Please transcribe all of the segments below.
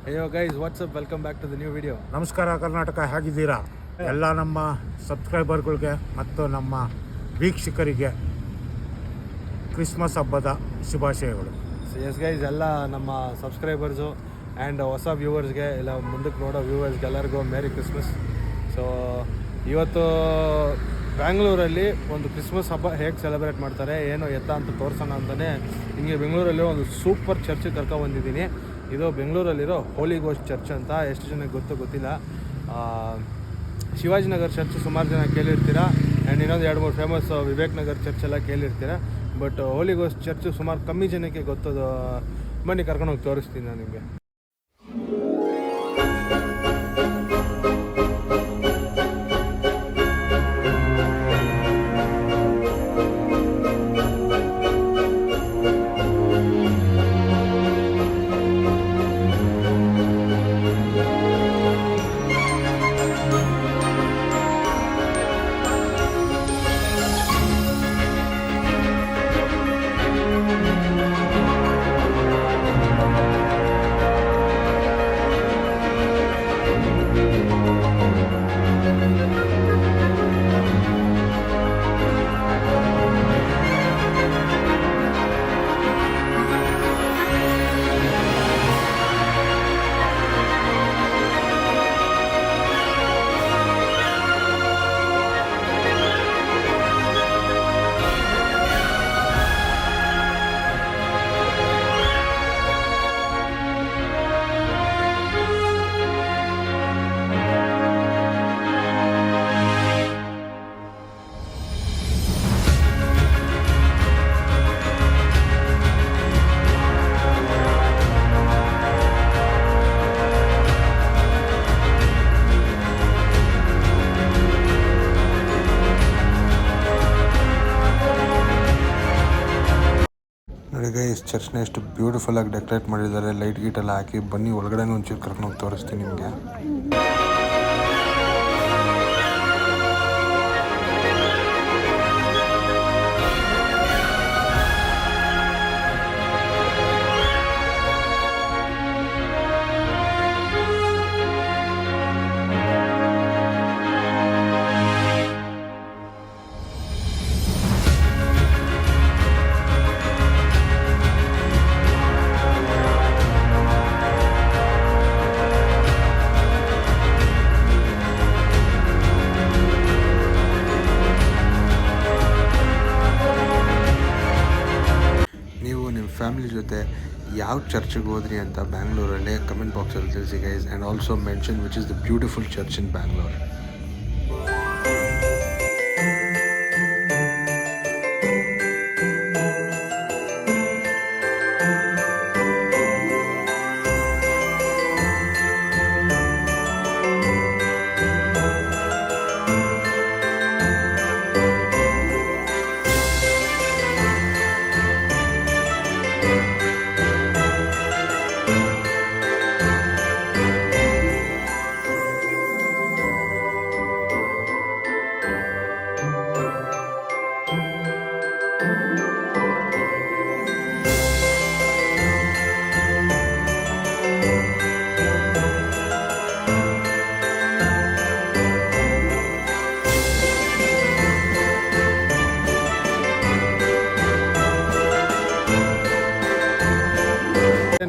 Hey guys, what's up? Welcome back to the new video. ನಮಸ್ಕಾರ ಕರ್ನಾಟಕ, ಹೇಗಿದ್ದೀರಾ? ಎಲ್ಲ ನಮ್ಮ ಸಬ್ಸ್ಕ್ರೈಬರ್ಗಳಿಗೆ ಮತ್ತು ನಮ್ಮ ವೀಕ್ಷಕರಿಗೆ ಕ್ರಿಸ್ಮಸ್ ಹಬ್ಬದ ಶುಭಾಶಯಗಳು. ಸೊ ಎಸ್ ಗೈಸ್, ಎಲ್ಲ ನಮ್ಮ ಸಬ್ಸ್ಕ್ರೈಬರ್ಸು ಆ್ಯಂಡ್ ಹೊಸ ವ್ಯೂವರ್ಸ್ಗೆ ಇಲ್ಲ ಮುಂದಕ್ಕೆ ನೋಡೋ ವ್ಯೂವರ್ಸ್ಗೆ ಎಲ್ಲರಿಗೂ ಮೇರಿ ಕ್ರಿಸ್ಮಸ್. ಸೊ ಇವತ್ತು ಬ್ಯಾಂಗ್ಳೂರಲ್ಲಿ ಒಂದು ಕ್ರಿಸ್ಮಸ್ ಹಬ್ಬ ಹೇಗೆ ಸೆಲೆಬ್ರೇಟ್ ಮಾಡ್ತಾರೆ ಏನು ಎತ್ತ ಅಂತ ತೋರಿಸೋಣ ಅಂತಲೇ ಹಿಂಗೆ ಬೆಂಗಳೂರಲ್ಲಿ ಒಂದು ಸೂಪರ್ ಚರ್ಚಿಗೆ ಕರ್ಕೊಂಡ್ಬಂದಿದ್ದೀನಿ. ಇದು ಬೆಂಗಳೂರಲ್ಲಿರೋ ಹೋಲಿ ಗೋಸ್ಟ್ ಚರ್ಚ್ ಅಂತ. ಎಷ್ಟು ಜನಕ್ಕೆ ಗೊತ್ತಿಲ್ಲ. ಶಿವಾಜಿನಗರ್ ಚರ್ಚ್ ಸುಮಾರು ಜನ ಕೇಳಿರ್ತೀರ, ಆ್ಯಂಡ್ ಇನ್ನೊಂದು 2-3 ಫೇಮಸ್ ವಿವೇಕ್ ನಗರ್ ಚರ್ಚ್ ಎಲ್ಲ ಕೇಳಿರ್ತೀರ. ಬಟ್ ಹೋಲಿ ಗೋಸ್ಟ್ ಚರ್ಚು ಸುಮಾರು ಕಮ್ಮಿ ಜನಕ್ಕೆ ಗೊತ್ತದು. ಬನ್ನಿ ಕರ್ಕೊಂಡೋಗಿ ತೋರಿಸ್ತೀನಿ ನಾನು ನಿಮಗೆ. ನೋಡಿ ಗೈಸ್, ಚರ್ಚ್ನ ಎಷ್ಟು ಬ್ಯೂಟಿಫುಲ್ ಆಗಿ ಡೆಕೋರೇಟ್ ಮಾಡಿದ್ದಾರೆ, ಲೈಟ್ ಗೀಟ್ ಎಲ್ಲ ಹಾಕಿ. ಬನ್ನಿ ಒಳಗಡೆ ಒಂಚೂರು ಕರ್ಕೊಂಡು ಹೋಗಿ ತೋರಿಸ್ತೀನಿ ನಿಮಗೆ. ಫ್ಯಾಮಿಲಿ ಜೊತೆ ಯಾವ ಚರ್ಚ್ಗೆ ಹೋದ್ರಿ ಅಂತ ಬ್ಯಾಂಗ್ಳೂರಲ್ಲೇ ಕಮೆಂಟ್ ಬಾಕ್ಸಲ್ಲಿ ತಿಳಿಸಿ guys, and also mention which is the beautiful church in Bangalore.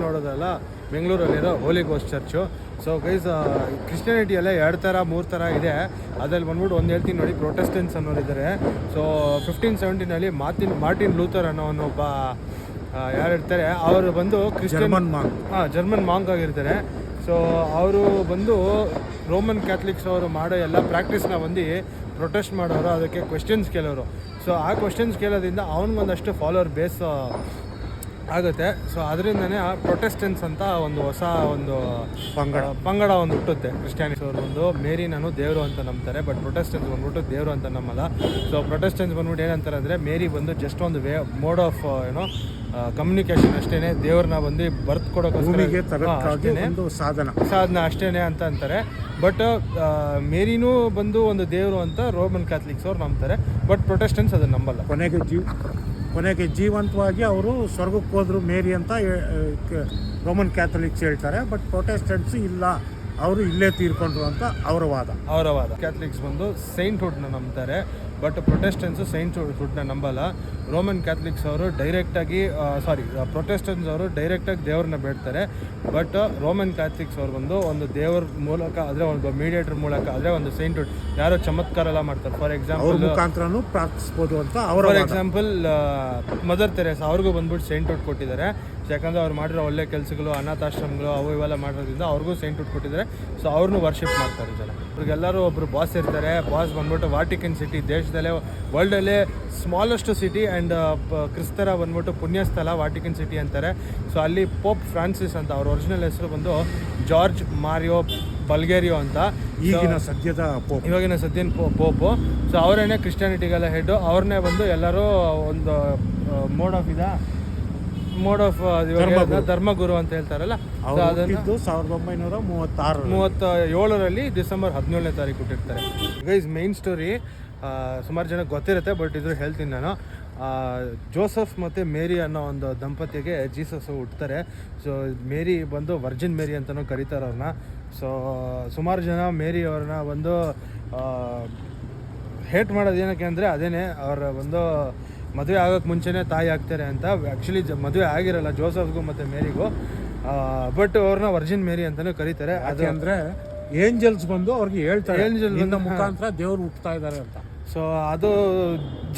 ನೋಡೋದಲ್ಲ ಬೆಂಗಳೂರಲ್ಲಿರೋ holy ghost church. So guys, ಕ್ರಿಶ್ಚಿಯಾನಿಟಿಯಲ್ಲೇ 2 ಥರ 3 ಥರ ಇದೆ. ಅದ್ರಲ್ಲಿ ಬಂದ್ಬಿಟ್ಟು ಒಂದು ಹೇಳ್ತೀನಿ ನೋಡಿ, ಪ್ರೊಟೆಸ್ಟೆಂಟ್ಸ್ ಅನ್ನೋರಿದ್ದಾರೆ. ಸೊ 1570 ಮಾರ್ಟಿನ್ ಲೂಥರ್ ಅನ್ನೋ ಒಬ್ಬ ಯಾರು ಇರ್ತಾರೆ, ಅವರು ಬಂದು ಜರ್ಮನ್ ಮಾಂಕ್ ಆಗಿರ್ತಾರೆ. ಸೊ ಅವರು ಬಂದು ರೋಮನ್ ಕ್ಯಾಥಲಿಕ್ಸ್ ಅವರು ಮಾಡೋ ಎಲ್ಲ ಪ್ರಾಕ್ಟೀಸ್ನ ಬಂದು ಪ್ರೊಟೆಸ್ಟ್ ಮಾಡೋರು, ಅದಕ್ಕೆ ಕ್ವೆಶ್ಚನ್ಸ್ ಕೇಳೋರು. ಸೊ ಆ ಕ್ವೆಶ್ಚನ್ಸ್ ಕೇಳೋದ್ರಿಂದ ಅವ್ನಿಗೊಂದಷ್ಟು ಫಾಲೋವರ್ ಬೇಸ್ ಆಗುತ್ತೆ. ಸೊ ಅದರಿಂದನೇ ಪ್ರೊಟೆಸ್ಟೆಂಟ್ಸ್ ಅಂತ ಒಂದು ಹೊಸ ಒಂದು ಪಂಗಡ ಒಂದು ಹುಟ್ಟುತ್ತೆ. ಕ್ರಿಶ್ಚಿಯಾನಿಸ್ ಅವರು ಒಂದು ಮೇರಿನೂ ದೇವರು ಅಂತ ನಂಬ್ತಾರೆ, ಬಟ್ ಪ್ರೊಟೆಸ್ಟೆಂಟ್ಸ್ ಬಂದ್ಬಿಟ್ಟು ದೇವರು ಅಂತ ನಂಬಲ್ಲ. ಸೊ ಪ್ರೊಟೆಸ್ಟೆಂಟ್ಸ್ ಬಂದ್ಬಿಟ್ಟು ಏನಂತಾರೆ ಅಂದರೆ, ಮೇರಿ ಬಂದು ಜಸ್ಟ್ ಒಂದು ಮೋಡ್ ಆಫ್ ಕಮ್ಯುನಿಕೇಷನ್ ಅಷ್ಟೇ, ದೇವ್ರನ್ನ ಬಂದು ಬರ್ತ್ ಕೊಡೋಕ್ಕೋಸ್ಕರ ಸಾಧನ ಅಷ್ಟೇ ಅಂತ ಅಂತಾರೆ. ಬಟ್ ಮೇರಿನೂ ಬಂದು ಒಂದು ದೇವರು ಅಂತ ರೋಮನ್ ಕ್ಯಾಥಲಿಕ್ಸ್ ಅವ್ರು ನಂಬ್ತಾರೆ, ಬಟ್ ಪ್ರೊಟೆಸ್ಟೆಂಟ್ಸ್ ಅದನ್ನು ನಂಬಲ್ಲ. ಕೊನೆಗೆ ಜೀವಂತವಾಗಿ ಅವರು ಸ್ವರ್ಗಕ್ಕೆ ಹೋದ್ರು ಮೇರಿ ಅಂತ ರೋಮನ್ ಕ್ಯಾಥಲಿಕ್ಸ್ ಹೇಳ್ತಾರೆ. ಬಟ್ ಪ್ರೊಟೆಸ್ಟೆಂಟ್ಸ್ ಇಲ್ಲ, ಅವರು ಇಲ್ಲೇ ತೀರ್ಕೊಂಡ್ರು ಅಂತ ಅವರ ವಾದ. ಕ್ಯಾಥಲಿಕ್ಸ್ ಬಂದು ಸೈಂಟ್ಹುಡ್ನ ನಂಬ್ತಾರೆ, ಬಟ್ ಪ್ರೊಟೆಸ್ಟೆಂಟ್ಸು ಸೈಂಟ್ಹುಡ್ನ ನಂಬಲ್ಲ. ರೋಮನ್ ಕ್ಯಾಥಲಿಕ್ಸ್ ಅವರು ಡೈರೆಕ್ಟಾಗಿ ಪ್ರೊಟೆಸ್ಟೆಂಟ್ಸ್ ಅವರು ಡೈರೆಕ್ಟಾಗಿ ದೇವ್ರನ್ನ ಬೇಡ್ತಾರೆ. ಬಟ್ ರೋಮನ್ ಕ್ಯಾಥಲಿಕ್ಸ್ ಅವ್ರು ಬಂದು ಒಂದು ದೇವ್ರ ಮೂಲಕ ಆದರೆ ಒಂದು ಮೀಡಿಯೇಟರ್ ಮೂಲಕ ಆದರೆ ಒಂದು ಸೈಂಟ್ಹುಡ್ ಯಾರೋ ಚಮತ್ಕಾರ ಎಲ್ಲ ಮಾಡ್ತಾರೆ. ಫಾರ್ ಎಕ್ಸಾಂಪಲ್ ಮುಖಾಂತರನೂ ಪ್ರಾರ್ಥಿಸ್ಬೋದು ಅಂತ ಫಾರ್ ಎಕ್ಸಾಂಪಲ್ ಮದರ್ ತೆರೇಸ ಅವ್ರಿಗೂ ಬಂದ್ಬಿಟ್ಟು ಸೈಂಟ್ಹುಡ್ ಕೊಟ್ಟಿದ್ದಾರೆ. ಯಾಕಂದರೆ ಅವ್ರು ಮಾಡಿರೋ ಒಳ್ಳೆ ಕೆಲಸಗಳು, ಅನಾಥಾಶ್ರಮಗಳು ಅವು ಇವೆಲ್ಲ ಮಾಡೋದ್ರಿಂದ ಅವ್ರಿಗೂ ಸೈಂಟ್ಹುಡ್ ಕೊಟ್ಟಿದ್ದಾರೆ. ಸೊ ಅವ್ರನ್ನೂ ವರ್ಷಿಪ್ ಮಾಡ್ತಾರೆ ಜನ. ಅವ್ರಿಗೆಲ್ಲರೂ ಒಬ್ಬರು ಬಾಸ್ ಇರ್ತಾರೆ. ಬಾಸ್ ಬಂದ್ಬಿಟ್ಟು ವಾಟಿಕನ್ ಸಿಟಿ, ದೇಶದಲ್ಲೇ ವರ್ಲ್ಡಲ್ಲೇ ಸ್ಮಾಲೆಸ್ಟ್ ಸಿಟಿ ಆ್ಯಂಡ್ ಕ್ರಿಸ್ತರ ಬಂದ್ಬಿಟ್ಟು ಪುಣ್ಯಸ್ಥಳ ವಾಟಿಕನ್ ಸಿಟಿ ಅಂತಾರೆ. ಸೊ ಅಲ್ಲಿ ಪೋಪ್ ಫ್ರಾನ್ಸಿಸ್ ಅಂತ ಅವ್ರ ಒರಿಜಿನಲ್ ಹೆಸರು ಬಂದು ಜಾರ್ಜ್ ಮಾರಿಯೋ ಬಲ್ಗೇರಿಯೋ ಅಂತ, ಇವಾಗಿನ ಸದ್ಯದ ಪೋಪು. ಸೊ ಅವರೇನೆ ಕ್ರಿಶ್ಚಿಯಾನಿಟಿಗೆಲ್ಲ ಹೆಡ್ಡು. ಅವ್ರನ್ನೇ ಬಂದು ಎಲ್ಲರೂ ಒಂದು ಮೋಡ್ ಆಫ್ ಧರ್ಮಗುರು ಅಂತ ಹೇಳ್ತಾರಲ್ಲ. ಅದನ್ನು 1937 ಡಿಸೆಂಬರ್ 17ನೇ ತಾರೀಕು ಹುಟ್ಟಿರ್ತಾರೆ. ಗೈಸ್ ಮೈನ್ ಸ್ಟೋರಿ ಸುಮಾರು ಜನ ಗೊತ್ತಿರುತ್ತೆ, ಬಟ್ ಇದ್ರ ಹೇಳ್ತೀನಿ ನಾನು. ಜೋಸಫ್ ಮತ್ತು ಮೇರಿ ಅನ್ನೋ ಒಂದು ದಂಪತಿಗೆ ಜೀಸಸ್ ಹುಟ್ಟುತ್ತಾರೆ. ಸೊ ಮೇರಿ ಬಂದು ವರ್ಜಿನ್ ಮೇರಿ ಅಂತಲೂ ಕರೀತಾರೆ ಅವ್ರನ್ನ. ಸೊ ಸುಮಾರು ಜನ ಮೇರಿ ಅವ್ರನ್ನ ಒಂದು ಹೇಟ್ ಮಾಡೋದು ಏನಕ್ಕೆ ಅಂದರೆ ಅದೇನೆ, ಅವರ ಒಂದು ಮದುವೆ ಆಗೋಕ್ಕೆ ಮುಂಚೆನೇ ತಾಯಿ ಆಗ್ತಾರೆ ಅಂತ. ಆ್ಯಕ್ಚುಲಿ ಮದುವೆ ಆಗಿರಲ್ಲ ಜೋಸಫ್ಗೂ ಮತ್ತು ಮೇರಿಗೂ, ಬಟ್ ಅವ್ರನ್ನ ವರ್ಜಿನ್ ಮೇರಿ ಅಂತಲೂ ಕರೀತಾರೆ. ಅದು ಅಂದರೆ ಏಂಜಲ್ಸ್ ಬಂದು ಅವ್ರಿಗೆ ಹೇಳ್ತಾರೆ, ಏಂಜಲ್ ಮುಖಾಂತರ ದೇವ್ರು ಹುಟ್ಟುತ್ತಾ ಇದ್ದಾರೆ ಅಂತ. ಸೊ ಅದು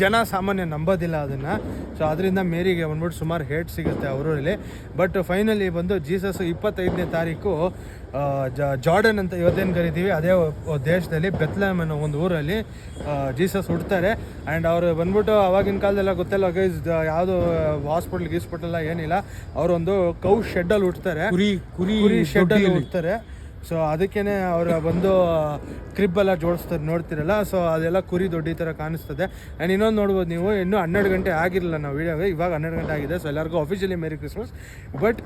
ಜನ ಸಾಮಾನ್ಯ ನಂಬೋದಿಲ್ಲ ಅದನ್ನು. ಸೊ ಅದರಿಂದ ಮೇರಿಗೆ ಬಂದ್ಬಿಟ್ಟು ಸುಮಾರು ಹೇಟ್ ಸಿಗುತ್ತೆ ಅವರಲ್ಲಿ. ಬಟ್ ಫೈನಲಿ ಬಂದು ಜೀಸಸ್ 25ನೇ ತಾರೀಕು ಜಾರ್ಡನ್ ಅಂತ ಇವತ್ತೇನು ಕರಿತೀವಿ ಅದೇ ದೇಶದಲ್ಲಿ ಬೆತ್ಲೆಹೇಮ್ ಅನ್ನೋ ಒಂದು ಊರಲ್ಲಿ ಜೀಸಸ್ ಹುಡ್ತಾರೆ. ಆ್ಯಂಡ್ ಅವರು ಬಂದ್ಬಿಟ್ಟು ಅವಾಗಿನ ಕಾಲದೆಲ್ಲ ಗೊತ್ತಲ್ಲ ಗೈಸ್, ಯಾವುದು ಹಾಸ್ಪಿಟಲ್ ಏನಿಲ್ಲ, ಅವರೊಂದು ಕೌ ಶೆಡ್ಡಲ್ಲಿ ಹುಡ್ತಾರೆ, ಕುರಿ ಶೆಡ್ಡಲ್ಲಿ ಹುಡ್ತಾರೆ. ಸೊ ಅದಕ್ಕೇ ಅವರ ಬಂದು ಕ್ರಿಬ್ಬೆಲ್ಲ ಜೋಡಿಸ್ತಾರೆ ನೋಡ್ತಿರಲ್ಲ. ಸೊ ಅದೆಲ್ಲ ಕುರಿ ದೊಡ್ಡ ಥರ ಕಾಣಿಸ್ತದೆ. ಆ್ಯಂಡ್ ಇನ್ನೊಂದು ನೋಡ್ಬೋದು ನೀವು, ಇನ್ನೂ 12 ಗಂಟೆ ಆಗಿರಲಿಲ್ಲ ನಾವು ವೀಡಿಯೋಗೆ, ಇವಾಗ 12 ಗಂಟೆ ಆಗಿದೆ. ಸೊ ಎಲ್ಲರಿಗೂ ಅಫಿಷಿಯಲಿ ಮೇರಿ ಕ್ರಿಸ್ಮಸ್. ಬಟ್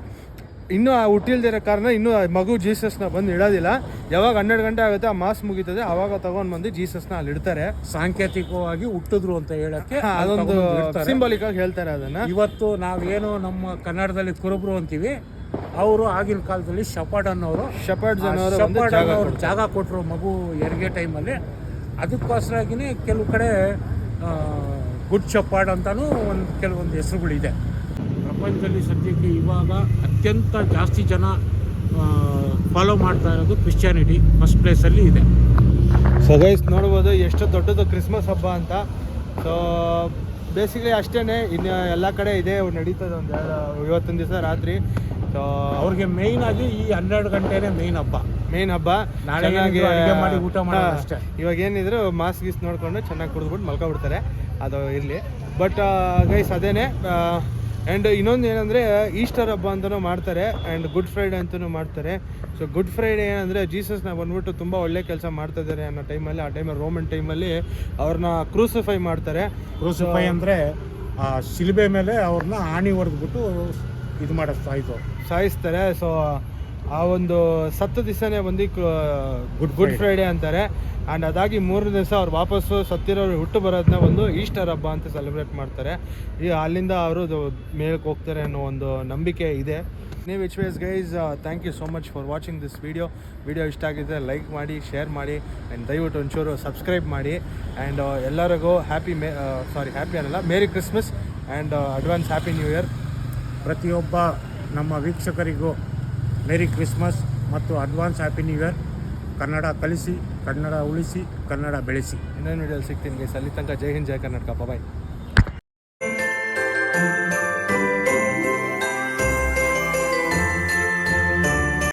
ಇನ್ನೂ ಹುಟ್ಟಿಲ್ದಿರೋ ಕಾರಣ ಇನ್ನೂ ಮಗು ಜೀಸಸ್ನ ಬಂದು ಇಡೋದಿಲ್ಲ. ಯಾವಾಗ 12 ಗಂಟೆ ಆಗುತ್ತೆ ಆ ಮಾಸ್ ಮುಗೀತದೆ, ಆವಾಗ ತೊಗೊಂಡು ಬಂದು ಜೀಸಸ್ನ ಅಲ್ಲಿ ಇಡ್ತಾರೆ. ಸಾಂಕೇತಿಕವಾಗಿ ಹುಟ್ಟಿದ್ರು ಅಂತ ಹೇಳೋಕ್ಕೆ ಅದೊಂದು ಸಿಂಬಾಲಿಕ್ ಆಗಿ ಹೇಳ್ತಾರೆ ಅದನ್ನು. ಇವತ್ತು ನಾವೇನು ನಮ್ಮ ಕನ್ನಡದಲ್ಲಿ ಕುರುಬರು ಅಂತೀವಿ, ಅವರು ಆಗಿನ ಕಾಲದಲ್ಲಿ ಶಪಾಡ್ ಅನ್ನೋರು ಜಾಗ ಕೊಟ್ಟರು ಮಗು ಹೆರಿಗೆ ಟೈಮಲ್ಲಿ. ಅದಕ್ಕೋಸ್ಕರಾಗಿನೇ ಕೆಲವು ಕಡೆ ಗುಡ್ ಶಪಾಡ್ ಅಂತಲೂ ಕೆಲವೊಂದು ಹೆಸರುಗಳಿದೆ. ಪ್ರಪಂಚದಲ್ಲಿ ಸದ್ಯಕ್ಕೆ ಇವಾಗ ಅತ್ಯಂತ ಜಾಸ್ತಿ ಜನ ಫಾಲೋ ಮಾಡ್ತಾ ಇರೋದು ಕ್ರಿಶ್ಚಿಯಾನಿಟಿ ಫಸ್ಟ್ ಪ್ಲೇಸಲ್ಲಿ ಇದೆ. ಸೊ ಗೈಸ್ ನೋಡ್ಬೋದು ಎಷ್ಟು ದೊಡ್ಡದು ಕ್ರಿಸ್ಮಸ್ ಹಬ್ಬ ಅಂತ. ಸೊ ಬೇಸಿಕಲಿ ಅಷ್ಟೇ, ಇನ್ನು ಎಲ್ಲ ಕಡೆ ಇದೆ ನಡೀತದೆ ಒಂದು ಇವತ್ತೊಂದು ದಿವಸ ರಾತ್ರಿ. ಸೊ ಅವ್ರಿಗೆ ಮೇಯ್ನ್ ಆಗಿ ಈ 12 ಗಂಟೆನೇ ಮೇಯ್ನ್ ಹಬ್ಬ. ನಾಳೆ ಮಾಡಿ ಊಟ ಮಾಡೋದು ಅಷ್ಟೇ. ಇವಾಗ ಏನಿದ್ರು ಮಾಸ್ ಗೀಸ್ ನೋಡಿಕೊಂಡು ಚೆನ್ನಾಗಿ ಕುಡಿದ್ಬಿಟ್ಟು ಮಲ್ಕೊಬಿಡ್ತಾರೆ, ಅದು ಇರಲಿ. ಬಟ್ ಗೈಸ್ ಅದೇನೆ. ಆ್ಯಂಡ್ ಇನ್ನೊಂದು ಏನಂದರೆ ಈಸ್ಟರ್ ಹಬ್ಬ ಅಂತಲೂ ಮಾಡ್ತಾರೆ, ಆ್ಯಂಡ್ ಗುಡ್ ಫ್ರೈಡೆ ಅಂತಲೂ ಮಾಡ್ತಾರೆ. ಸೊ ಗುಡ್ ಫ್ರೈಡೆ ಏನಂದರೆ ಜೀಸಸ್ನ ಬಂದ್ಬಿಟ್ಟು ತುಂಬ ಒಳ್ಳೆ ಕೆಲಸ ಮಾಡ್ತಾಯಿದ್ದಾರೆ ಅನ್ನೋ ಟೈಮಲ್ಲಿ, ಆ ಟೈಮಲ್ಲಿ ರೋಮನ್ ಟೈಮಲ್ಲಿ ಅವ್ರನ್ನ ಕ್ರೂಸಿಫೈ ಮಾಡ್ತಾರೆ. ಕ್ರೂಸಿಫೈ ಅಂದರೆ ಶಿಲುಬೆ ಮೇಲೆ ಅವ್ರನ್ನ ಆಣಿ ಹೊಡೆದ್ಬಿಟ್ಟು ಇದು ಸಾಯಿಸ್ತಾರೆ. ಸೊ ಆ ಒಂದು ಸತ್ತ ದಿವಸನೇ ಬಂದು ಗುಡ್ ಫ್ರೈಡೆ ಅಂತಾರೆ. ಆ್ಯಂಡ್ ಅದಾಗಿ 3 ದಿವಸ ಅವ್ರು ವಾಪಸ್ಸು ಸತ್ತಿರೋರು ಹುಟ್ಟು ಬರೋದನ್ನ ಒಂದು ಈಸ್ಟರ್ ಹಬ್ಬ ಅಂತ ಸೆಲೆಬ್ರೇಟ್ ಮಾಡ್ತಾರೆ. ಅಲ್ಲಿಂದ ಅವರು ಮೇಲಕ್ಕೆ ಹೋಗ್ತಾರೆ ಅನ್ನೋ ಒಂದು ನಂಬಿಕೆ ಇದೆ. Which was guys, thank you so much for watching this video ಇಷ್ಟ ಆಗಿದ್ದರೆ ಲೈಕ್ ಮಾಡಿ, ಶೇರ್ ಮಾಡಿ, ಆ್ಯಂಡ್ ದಯವಿಟ್ಟು ಒಂಚೂರು ಸಬ್ಸ್ಕ್ರೈಬ್ ಮಾಡಿ. ಆ್ಯಂಡ್ ಎಲ್ಲರಿಗೂ ಹ್ಯಾಪಿ ಅನ್ನಲ್ಲ, merry Christmas and advance happy new year. ಪ್ರತಿಯೊಬ್ಬ ನಮ್ಮ ವೀಕ್ಷಕರಿಗೂ ಮೇರಿ ಕ್ರಿಸ್ಮಸ್ ಮತ್ತು advance happy new year. Kannada ಕಲಿಸಿ, ಕನ್ನಡ ಉಳಿಸಿ, ಕನ್ನಡ ಬೆಳೆಸಿ. ಇನ್ನೊಂದು ವಿಡಿಯೋಲಿ ಸಿಗ್ತೀನಿ ಗೈಸ್. ಅಲ್ಲಿ ತನಕ ಜೈ ಹಿಂದ್, ಜೈ ಕರ್ನಾಟಕ. ಬಾಯ್.